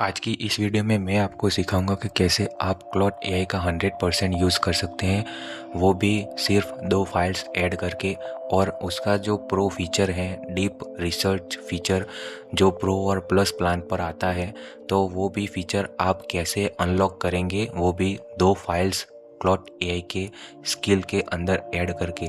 आज की इस वीडियो में मैं आपको सिखाऊंगा कि कैसे आप क्लॉड एआई का 100% यूज़ कर सकते हैं, वो भी सिर्फ 2 फाइल्स ऐड करके। और उसका जो प्रो फीचर है, डीप रिसर्च फीचर, जो प्रो और प्लस प्लान पर आता है, तो वो भी फीचर आप कैसे अनलॉक करेंगे, वो भी 2 फाइल्स क्लॉड एआई के स्किल के अंदर ऐड करके।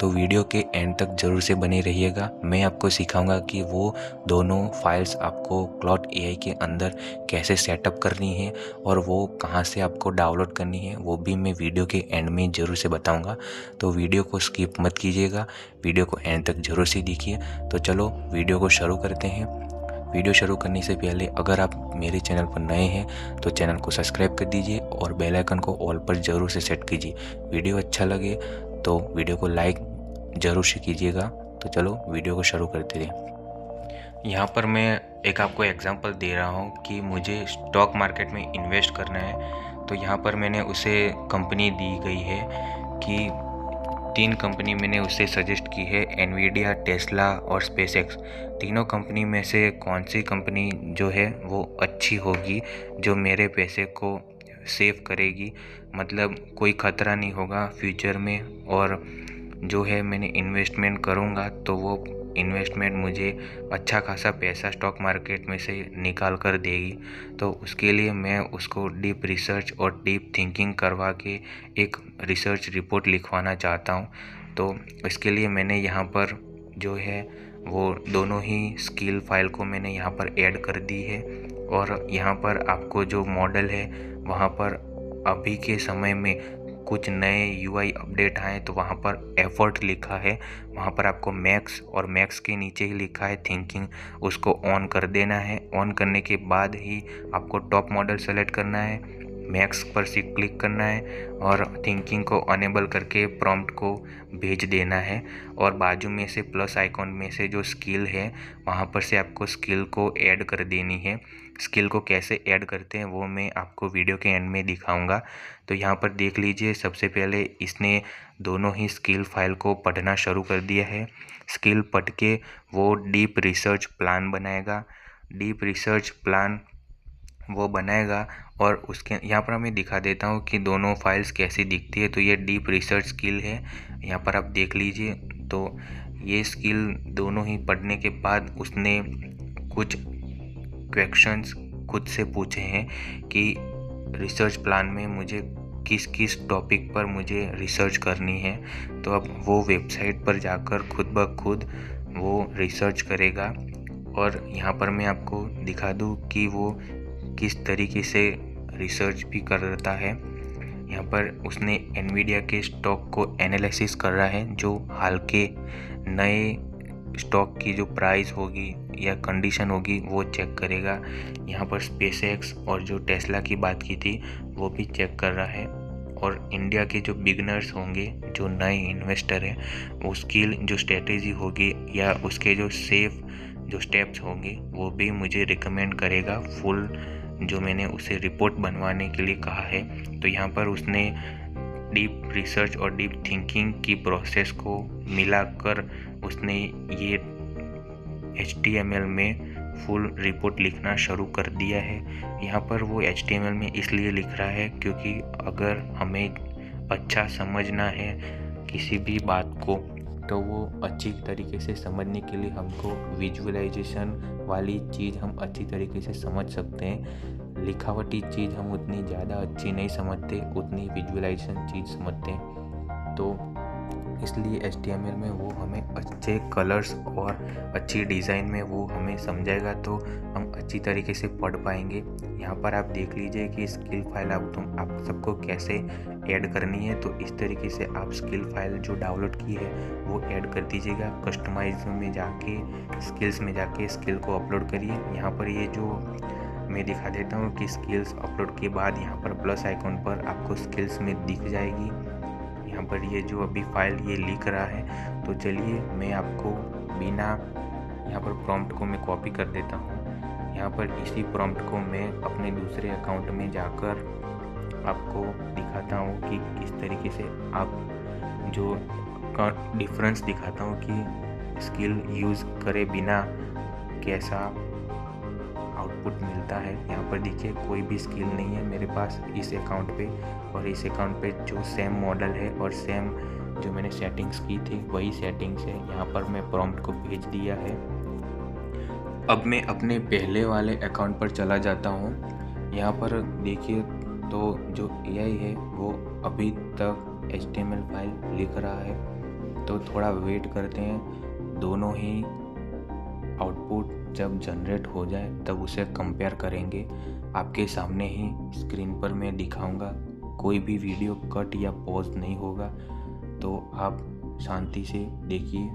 तो वीडियो के एंड तक ज़रूर से बने रहिएगा। मैं आपको सिखाऊंगा कि वो दोनों फाइल्स आपको क्लॉड एआई के अंदर कैसे सेटअप करनी है और वो कहाँ से आपको डाउनलोड करनी है, वो भी मैं वीडियो के एंड में ज़रूर से बताऊंगा। तो वीडियो को स्किप मत कीजिएगा, वीडियो को एंड तक ज़रूर से देखिए। तो चलो वीडियो को शुरू करते हैं। वीडियो शुरू करने से पहले अगर आप मेरे चैनल पर नए हैं तो चैनल को सब्सक्राइब कर दीजिए और बेल आइकन को ऑल पर ज़रूर से सेट कीजिए। वीडियो अच्छा लगे तो वीडियो को लाइक ज़रूर से कीजिएगा। तो चलो वीडियो को शुरू करते हैं। यहाँ पर मैं एक आपको एग्जांपल दे रहा हूँ कि मुझे स्टॉक मार्केट में इन्वेस्ट करना है। तो यहाँ पर मैंने उसे कंपनी दी गई है कि 3 कंपनी मैंने उसे सजेस्ट की है, एनवीडिया, टेस्ला और स्पेसएक्स। तीनों कंपनी में से कौन सी कंपनी जो है वो अच्छी होगी, जो मेरे पैसे को सेव करेगी, मतलब कोई ख़तरा नहीं होगा फ्यूचर में, और जो है मैंने इन्वेस्टमेंट करूँगा तो वो इन्वेस्टमेंट मुझे अच्छा खासा पैसा स्टॉक मार्केट में से निकाल कर देगी। तो उसके लिए मैं उसको डीप रिसर्च और डीप थिंकिंग करवा के एक रिसर्च रिपोर्ट लिखवाना चाहता हूँ। तो इसके लिए मैंने यहाँ पर जो है वो दोनों ही स्किल फाइल को मैंने यहाँ पर ऐड कर दी है। और यहाँ पर आपको जो मॉडल है वहाँ पर अभी के समय में कुछ नए यूआई अपडेट आए तो वहाँ पर एफर्ट लिखा है, वहाँ पर आपको मैक्स और मैक्स के नीचे ही लिखा है थिंकिंग, उसको ऑन कर देना है। ऑन करने के बाद ही आपको टॉप मॉडल सेलेक्ट करना है, मैक्स पर से क्लिक करना है और थिंकिंग को अनेबल करके प्रॉम्प्ट को भेज देना है। और बाजू में से प्लस आइकॉन में से जो स्किल है वहाँ पर से आपको स्किल को ऐड कर देनी है। स्किल को कैसे ऐड करते हैं वो मैं आपको वीडियो के एंड में दिखाऊंगा। तो यहाँ पर देख लीजिए, सबसे पहले इसने दोनों ही स्किल फाइल को पढ़ना शुरू कर दिया है। स्किल पढ़ के वो डीप रिसर्च प्लान बनाएगा। डीप रिसर्च प्लान वो बनाएगा और उसके यहाँ पर मैं दिखा देता हूँ कि दोनों फाइल्स कैसी दिखती है। तो ये डीप रिसर्च स्किल है, यहाँ पर आप देख लीजिए। तो ये स्किल दोनों ही पढ़ने के बाद उसने कुछ क्वेश्चंस खुद से पूछे हैं कि रिसर्च प्लान में मुझे किस किस टॉपिक पर मुझे रिसर्च करनी है। तो अब वो वेबसाइट पर जाकर खुद ब खुद वो रिसर्च करेगा। और यहाँ पर मैं आपको दिखा दूँ कि वो किस तरीके से रिसर्च भी करता है। यहाँ पर उसने एनवीडिया के स्टॉक को एनालिसिस कर रहा है, जो हाल के नए स्टॉक की जो प्राइस होगी या कंडीशन होगी वो चेक करेगा। यहाँ पर स्पेसएक्स और जो टेस्ला की बात की थी वो भी चेक कर रहा है। और इंडिया के जो बिगनर्स होंगे, जो नए इन्वेस्टर हैं, उसकी जो स्ट्रेटेजी होगी या उसके जो सेफ जो स्टेप्स होंगे वो भी मुझे रिकमेंड करेगा फुल, जो मैंने उसे रिपोर्ट बनवाने के लिए कहा है। तो यहाँ पर उसने डीप रिसर्च और डीप थिंकिंग की प्रोसेस को मिलाकर उसने ये HTML में फुल रिपोर्ट लिखना शुरू कर दिया है। यहाँ पर वो HTML में इसलिए लिख रहा है क्योंकि अगर हमें अच्छा समझना है किसी भी बात को तो वो अच्छी तरीके से समझने के लिए हमको विजुअलाइजेशन वाली चीज़ हम अच्छी तरीके से समझ सकते हैं। लिखावटी चीज़ हम उतनी ज़्यादा अच्छी नहीं समझते, उतनी विजुअलाइजेशन चीज़ समझते हैं। तो इसलिए HTML में वो हमें अच्छे कलर्स और अच्छी डिज़ाइन में वो हमें समझाएगा तो हम अच्छी तरीके से पढ़ पाएंगे। यहाँ पर आप देख लीजिए कि स्किल फाइल आप सबको कैसे ऐड करनी है। तो इस तरीके से आप स्किल फाइल जो डाउनलोड की है वो ऐड कर दीजिएगा। कस्टमाइज में जाके स्किल्स में जाके स्किल को अपलोड करिए। यहाँ पर ये जो मैं दिखा देता हूँ कि स्किल्स अपलोड के बाद यहाँ पर प्लस आइकॉन पर आपको स्किल्स में दिख जाएगी। यहाँ पर ये जो अभी फाइल ये लिख रहा है। तो चलिए मैं आपको बिना यहाँ पर प्रॉम्प्ट को मैं कॉपी कर देता हूँ। यहाँ पर इसी प्रॉम्प्ट को मैं अपने दूसरे अकाउंट में जाकर आपको दिखाता हूँ कि किस तरीके से आप जो डिफरेंस दिखाता हूँ कि स्किल यूज़ करे बिना कैसा आउटपुट मिलता है। यहाँ पर देखिए कोई भी स्किल नहीं है मेरे पास इस अकाउंट पे, और इस अकाउंट पे जो सेम मॉडल है और सेम जो मैंने सेटिंग्स की थी वही सेटिंग्स है। यहाँ पर मैं प्रॉम्प्ट को भेज दिया है। अब मैं अपने पहले वाले अकाउंट पर चला जाता हूँ। यहाँ पर देखिए तो जो AI है वो अभी तक HTML फाइल लिख रहा है, तो थोड़ा वेट करते हैं। दोनों ही आउटपुट जब जनरेट हो जाए तब उसे कंपेयर करेंगे। आपके सामने ही स्क्रीन पर मैं दिखाऊंगा, कोई भी वीडियो कट या पॉज नहीं होगा, तो आप शांति से देखिए।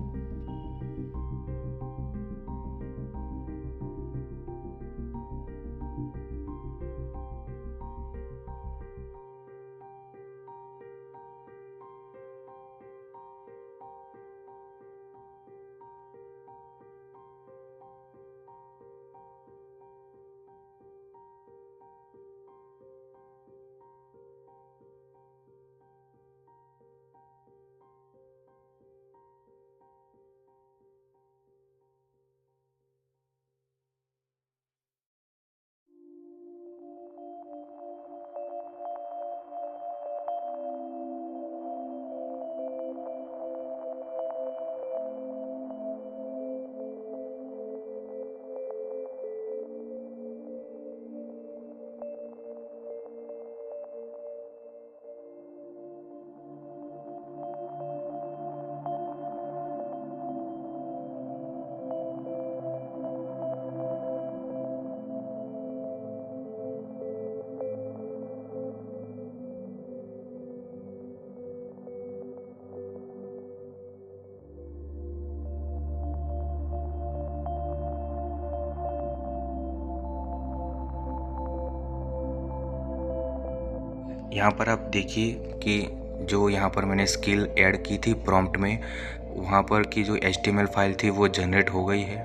यहाँ पर आप देखिए कि जो यहाँ पर मैंने स्किल ऐड की थी प्रॉम्प्ट में, वहाँ पर की जो HTML फाइल थी वो जनरेट हो गई है।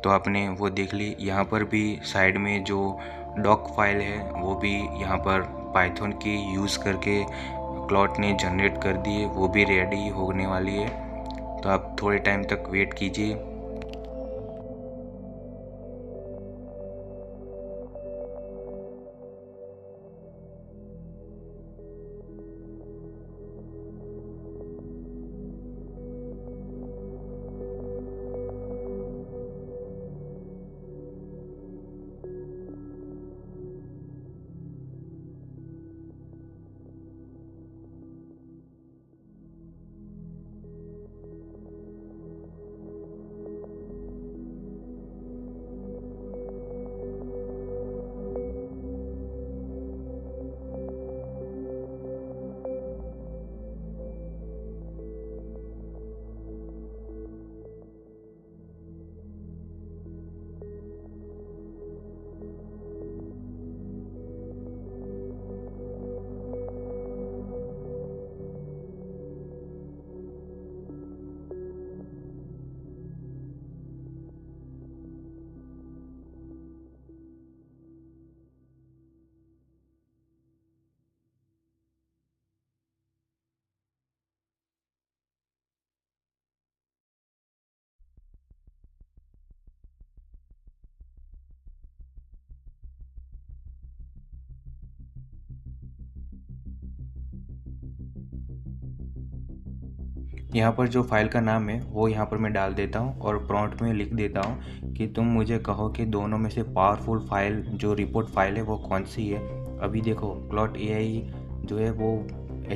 तो आपने वो देख ली। यहाँ पर भी साइड में जो डॉक फाइल है वो भी यहाँ पर पाइथन की यूज़ करके क्लॉट ने जनरेट कर दी है, वो भी रेडी होने वाली है। तो आप थोड़े टाइम तक वेट कीजिए। यहाँ पर जो फाइल का नाम है वो यहाँ पर मैं डाल देता हूँ और प्रॉम्प्ट में लिख देता हूँ कि तुम मुझे कहो कि दोनों में से पावरफुल फाइल जो रिपोर्ट फाइल है वो कौन सी है। अभी देखो क्लॉट AI जो है वो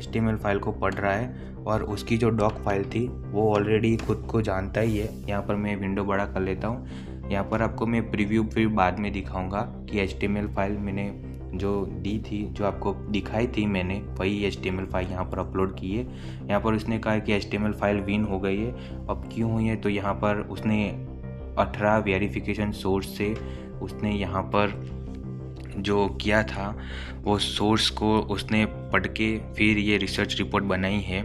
HTML फाइल को पढ़ रहा है और उसकी जो डॉक फाइल थी वो ऑलरेडी खुद को जानता ही है। यहाँ पर मैं विंडो बड़ा कर लेता हूँ। यहाँ पर आपको मैं प्रीव्यू फिर बाद में दिखाऊंगा कि HTML फाइल मैंने जो दी थी, जो आपको दिखाई थी मैंने, वही HTML फाइल यहाँ पर अपलोड की है। यहाँ पर उसने कहा कि HTML फाइल विन हो गई है। अब क्यों हुई है, तो यहाँ पर उसने 18 वेरिफिकेशन सोर्स से उसने यहाँ पर जो किया था वो सोर्स को उसने पढ़ के फिर ये रिसर्च रिपोर्ट बनाई है।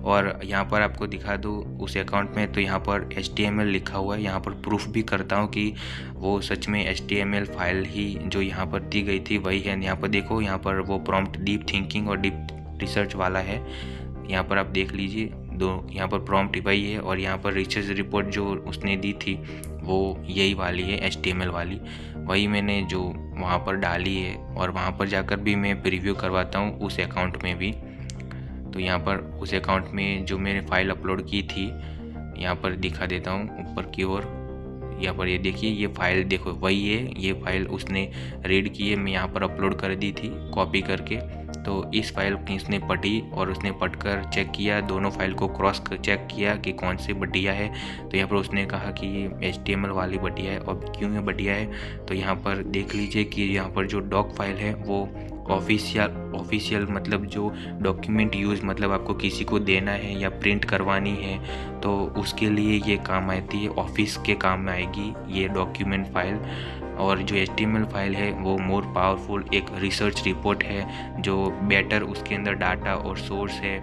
और यहाँ पर आपको दिखा दूँ उस अकाउंट में, तो यहाँ पर HTML लिखा हुआ है। यहाँ पर प्रूफ भी करता हूँ कि वो सच में HTML फाइल ही जो यहाँ पर दी गई थी वही है। यहाँ पर देखो, यहाँ पर वो प्रॉम्प्ट डीप थिंकिंग और डीप रिसर्च वाला है। यहाँ पर आप देख लीजिए, दो यहाँ पर प्रॉम्प्ट वही है और यहाँ पर रिसर्च रिपोर्ट जो उसने दी थी वो यही वाली है, HTML वाली। वही मैंने जो वहाँ पर डाली है और वहाँ पर जाकर भी मैं प्रीव्यू करवाता हूँ उस अकाउंट में भी। तो यहाँ पर उस अकाउंट में जो मैंने फ़ाइल अपलोड की थी, यहाँ पर दिखा देता हूँ ऊपर की ओर। यहाँ पर ये देखिए, ये फ़ाइल देखो वही है, ये फ़ाइल उसने रीड की है, मैं यहाँ पर अपलोड कर दी थी कॉपी करके। तो इस फाइल की इसने पढ़ी और उसने पढ़कर चेक किया, दोनों फाइल को क्रॉस कर चेक किया कि कौन सी बढ़िया है। तो यहाँ पर उसने कहा कि ये HTML वाली बढ़िया है। और क्यों ये बढ़िया है, तो यहाँ पर देख लीजिए कि यहाँ पर जो डॉक फाइल है वो ऑफिशियल मतलब जो डॉक्यूमेंट यूज़ मतलब आपको किसी को देना है या प्रिंट करवानी है तो उसके लिए ये काम आती है, ऑफिस के काम में आएगी ये डॉक्यूमेंट फाइल। और जो HTML फाइल है वो मोर पावरफुल एक रिसर्च रिपोर्ट है, जो बेटर उसके अंदर डाटा और सोर्स है,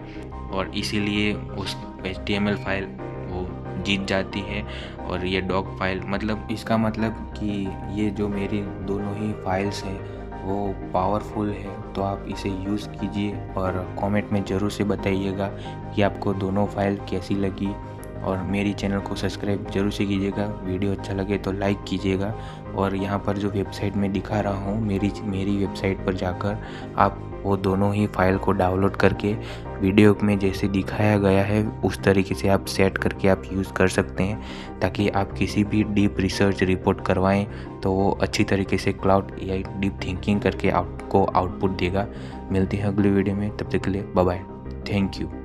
और इसीलिए उस HTML फाइल वो जीत जाती है। और ये डॉक फाइल मतलब इसका मतलब कि ये जो मेरी दोनों ही फाइल्स हैं वो पावरफुल है। तो आप इसे यूज़ कीजिए और कमेंट में ज़रूर से बताइएगा कि आपको दोनों फाइल कैसी लगी। और मेरी चैनल को सब्सक्राइब जरूर से कीजिएगा, वीडियो अच्छा लगे तो लाइक कीजिएगा। और यहाँ पर जो वेबसाइट में दिखा रहा हूँ मेरी वेबसाइट पर जाकर आप वो दोनों ही फाइल को डाउनलोड करके वीडियो में जैसे दिखाया गया है उस तरीके से आप सेट करके आप यूज़ कर सकते हैं, ताकि आप किसी भी डीप रिसर्च रिपोर्ट करवाएं तो वो अच्छी तरीके से क्लाउड AI डीप थिंकिंग करके आपको आउटपुट देगा। मिलते हैं अगले वीडियो में, तब तक के लिए बाय बाय, थैंक यू।